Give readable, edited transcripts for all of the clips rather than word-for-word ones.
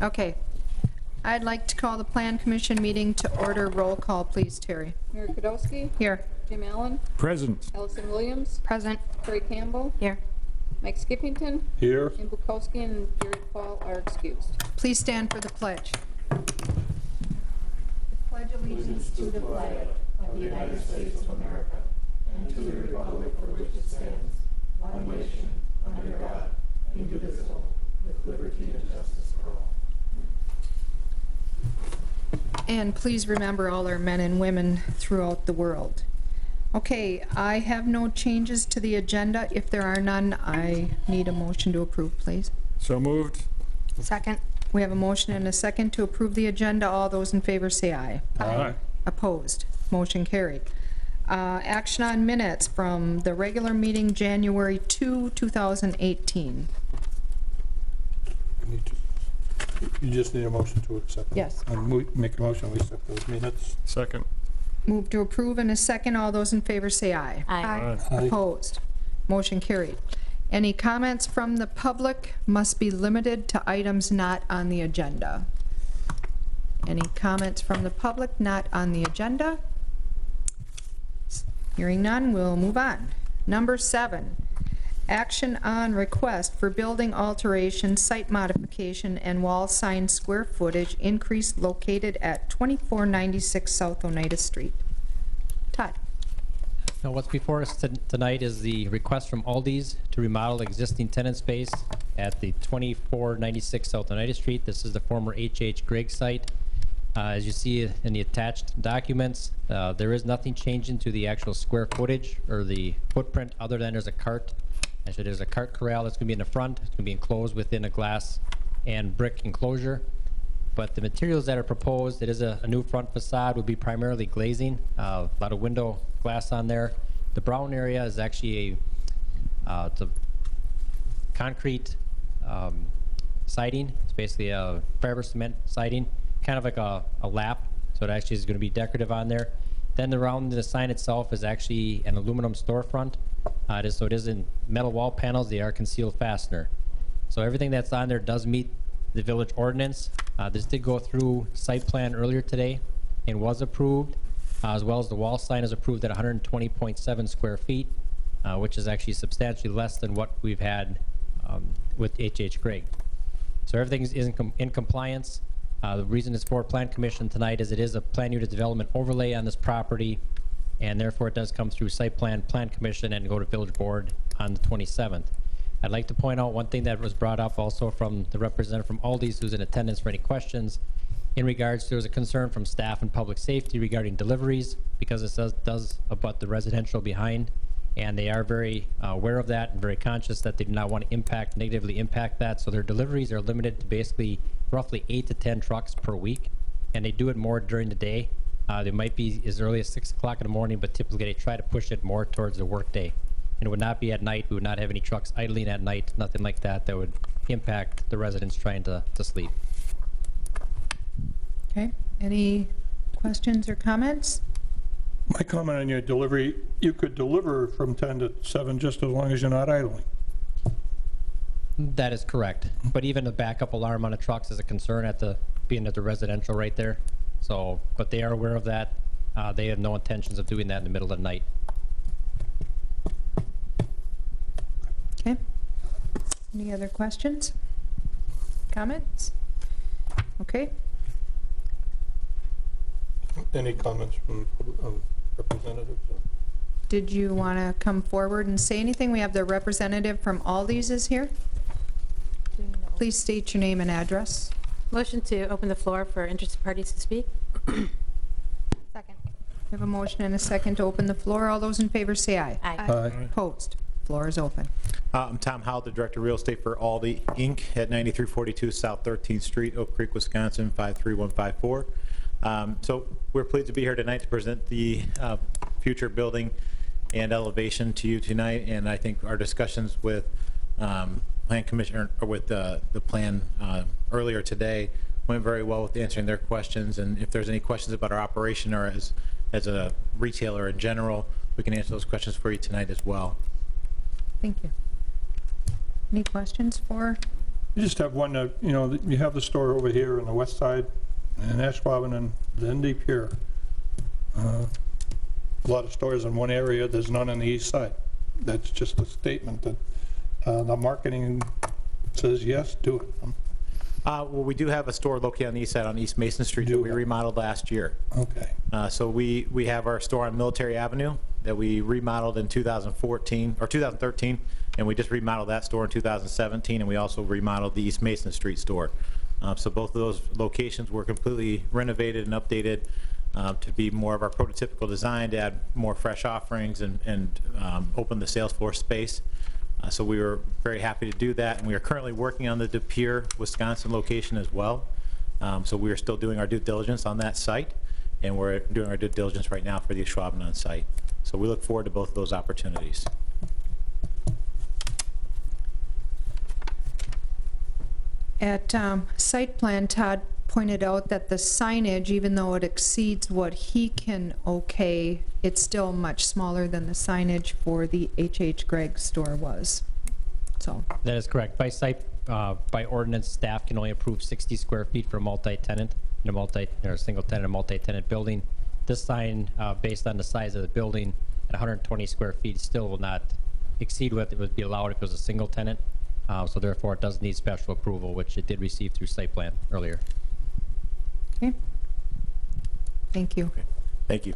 Okay. I'd like to call the Plan Commission meeting to order. Roll call, please, Terry. Mayor Kodowski. Here. Jim Allen. Present. Ellison Williams. Present. Terry Campbell. Here. Mike Skippington. Here. And Bukowski and Gary Paul are excused. Please stand for the pledge. Pledge allegiance to the flag of the United States of America and to the republic for which it stands, one nation, under God, indivisible, with liberty and justice for all. And please remember all our men and women throughout the world. Okay, I have no changes to the agenda. If there are none, I need a motion to approve, please. So moved. Second. We have a motion and a second to approve the agenda. All those in favor say aye. Aye. Opposed? Motion carried. Action on minutes from the regular meeting, January 2, 2018. You just need a motion to accept them. Yes. I make a motion, we accept those minutes. Second. Move to approve in a second. All those in favor say aye. Aye. Aye. Opposed? Motion carried. Any comments from the public must be limited to items not on the agenda. Any comments from the public not on the agenda? Hearing none, we'll move on. Number 7, action on request for building alteration, site modification, and wall sign square footage increase located at 2496 South Oneida Street. Todd. Now, what's before us tonight is the request from Aldi's to remodel existing tenant space at the 2496 South Oneida Street. This is the former H.H. Gregg site. As you see in the attached documents, there is nothing changing to the actual square footage or the footprint other than there's a cart. Actually, there's a cart corral that's going to be in the front. It's going to be enclosed within a glass and brick enclosure. But the materials that are proposed, it is a new front facade, will be primarily glazing, a lot of window glass on there. The brown area is actually it's a concrete siding. It's basically a fiber cement siding, kind of like a lap, so it actually is going to be decorative on there. Then around the sign itself is actually an aluminum storefront. So it is in metal wall panels. They are concealed fastener. So everything that's on there does meet the village ordinance. This did go through site plan earlier today and was approved, as well as the wall sign is approved at 120.7 square feet, which is actually substantially less than what we've had with H.H. Gregg. So everything is in compliance. The reason it's for Plan Commission tonight is it is a plan unit development overlay on this property, and therefore it does come through site plan, Plan Commission, and go to village board on the 27th. I'd like to point out one thing that was brought up also from the representative from Aldi's who's in attendance for any questions. In regards, there was a concern from staff and public safety regarding deliveries because it does abut the residential behind, and they are very aware of that and very conscious that they do not want to negatively impact that. So their deliveries are limited to basically roughly 8 to 10 trucks per week, and they do it more during the day. They might be as early as 6 o'clock in the morning, but typically they try to push it more towards the work day. And it would not be at night. We would not have any trucks idling at night, nothing like that that would impact the residents trying to sleep. Okay, any questions or comments? My comment on your delivery, you could deliver from 10 to 7 just as long as you're not idling. That is correct. But even the backup alarm on the trucks is a concern being at the residential right there. So, but they are aware of that. They have no intentions of doing that in the middle of the night. Okay. Any other questions? Comments? Okay. Any comments from representatives? Did you want to come forward and say anything? We have the representative from Aldi's is here. Please state your name and address. Motion to open the floor for interested parties to speak. Second. We have a motion and a second to open the floor. All those in favor say aye. Aye. Aye. Opposed? Floor is open. I'm Tom Howell, the Director of Real Estate for Aldi, Inc. at 9342 South 13th Street, Oak Creek, Wisconsin, 53154. So we're pleased to be here tonight to present the future building and elevation to you tonight. And I think our discussions with Plan Commission, or with the plan earlier today, went very well with answering their questions. And if there's any questions about our operation or as a retailer in general, we can answer those questions for you tonight as well. Thank you. Any questions for You just have one, you have the store over here on the west side, and Ashwaubenon, and then deep here. A lot of stores in one area, there's none on the east side. That's just a statement that the marketing says, yes, do it. Well, we do have a store located on the east side on East Mason Street that Do we have. remodeled last year. Okay. So we have our store on Military Avenue that we remodeled in 2014, or 2013, and we just remodeled that store in 2017, and we also remodeled the East Mason Street store. So both of those locations were completely renovated and updated to be more of our prototypical design, to add more fresh offerings and open the sales floor space. So we were very happy to do that, and we are currently working on the De Pere, Wisconsin location as well. So we are still doing our due diligence on that site, and we're doing our due diligence right now for the Ashwaubenon site. So we look forward to both of those opportunities. At site plan, Todd pointed out that the signage, even though it exceeds what he can okay, it's still much smaller than the signage for the H.H. Gregg store was. So, That is correct. By site, by ordinance, staff can only approve 60 square feet for a multi-tenant, in a single tenant, a multi-tenant building. This sign, based on the size of the building, at 120 square feet, still will not exceed what it would be allowed if it was a single tenant. So therefore, it does need special approval, which it did receive through site plan earlier. okay. Thank you. Thank you.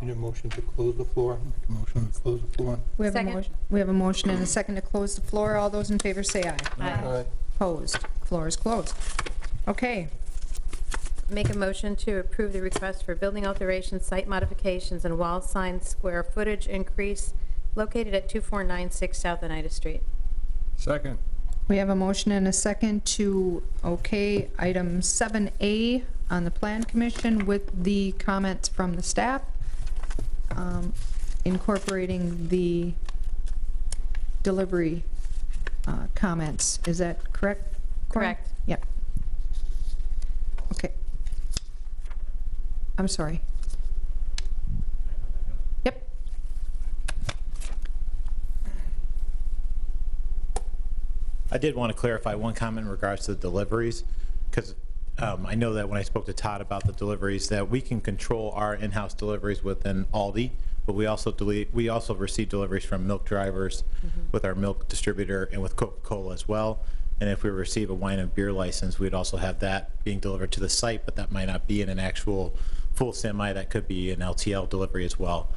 Need a motion to close the floor? Make a motion to close the floor. We have a Second. motion. We have a motion and a second to close the floor. All those in favor say aye. Aye. Opposed? Floor is closed. Okay. Make a motion to approve the request for building alterations, site modifications, and wall sign square footage increase located at 2496 South Oneida Street. Second. We have a motion and a second to okay item 7A on the Plan Commission with the comments from the staff, incorporating the delivery comments. Is that correct? Cory? Correct. Yep. Okay. I'm sorry. Yep. I did want to clarify one comment in regards to the deliveries, because I know that when I spoke to Todd about the deliveries, that we can control our in-house deliveries within Aldi, but we also receive deliveries from milk drivers with our milk distributor and with Coca-Cola as well. And if we receive a wine and beer license, we'd also have that being delivered to the site, but that might not be in an actual full semi. That could be an LTL delivery as well.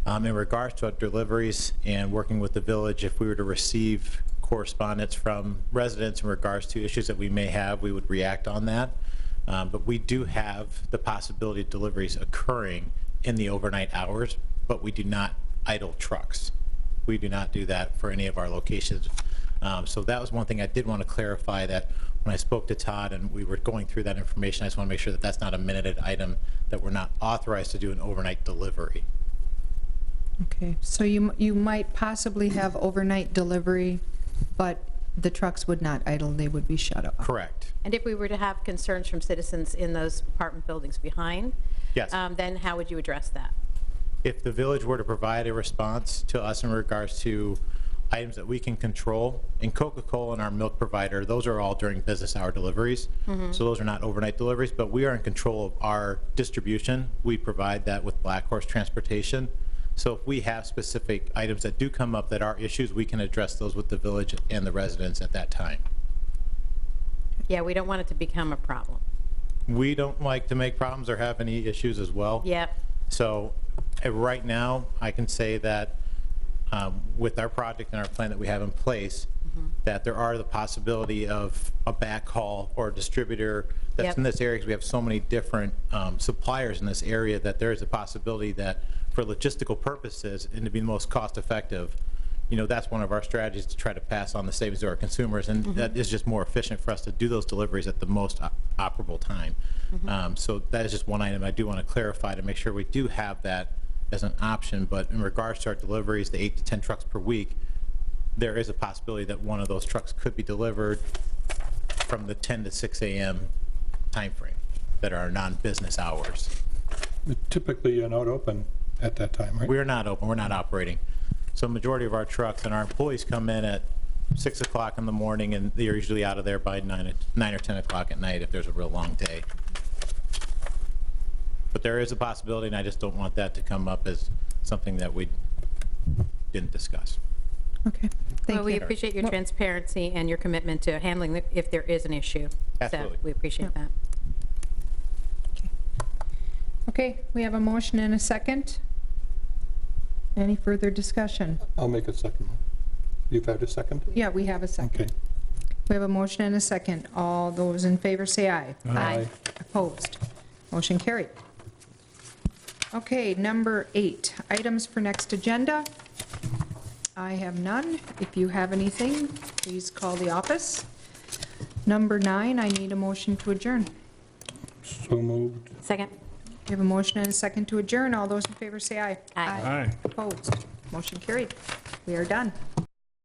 In regards to our deliveries and working with the village, if we were to receive correspondence from residents in regards to issues that we may have, we would react on that. But we do have the possibility of deliveries occurring in the overnight hours, but we do not idle trucks. We do not do that for any of our locations. So that was one thing I did want to clarify, that when I spoke to Todd and we were going through that information, I just want to make sure that that's not a minuted item, that we're not authorized to do an overnight delivery. Okay, so you might possibly have overnight delivery, but the trucks would not idle, they would be shut off. Correct. And if we were to have concerns from citizens in those apartment buildings behind, Yes. then how would you address that? If the village were to provide a response to us in regards to items that we can control, and Coca-Cola and our milk provider, those are all during business hour deliveries. So those are not overnight deliveries, but we are in control of our distribution. We provide that with Black Horse Transportation. So if we have specific items that do come up that are issues, we can address those with the village and the residents at that time. Yeah, we don't want it to become a problem. We don't like to make problems or have any issues as well. Yep. So right now, I can say that with our project and our plan that we have in place, that there are the possibility of a backhaul or a distributor that's Yep. in this area, because we have so many different suppliers in this area, that there is a possibility that for logistical purposes and to be the most cost effective, that's one of our strategies, to try to pass on the savings to our consumers, and that is just more efficient for us to do those deliveries at the most operable time. So that is just one item I do want to clarify to make sure we do have that as an option. But in regards to our deliveries, the 8 to 10 trucks per week, there is a possibility that one of those trucks could be delivered from the 10 to 6 a.m. timeframe that are non-business hours. Typically, you're not open at that time, right? We are not open, we're not operating. So majority of our trucks and our employees come in at 6 o'clock in the morning, and they're usually out of there by 9 or 10 o'clock at night if there's a real long day. But there is a possibility, and I just don't want that to come up as something that we didn't discuss. Okay, thank Well, we you. appreciate your Well- transparency and your commitment to handling it if there is an issue. Absolutely. So we appreciate that. Okay, we have a motion and a second. Any further discussion? I'll make a second. You've had a second? Yeah, we have a second. Okay. We have a motion and a second. All those in favor say aye. Aye. Opposed? Motion carried. Okay, number 8, items for next agenda. I have none. If you have anything, please call the office. Number 9, I need a motion to adjourn. So moved. Second? We have a motion and a second to adjourn. All those in favor say aye. Aye. Opposed? Motion carried. We are done.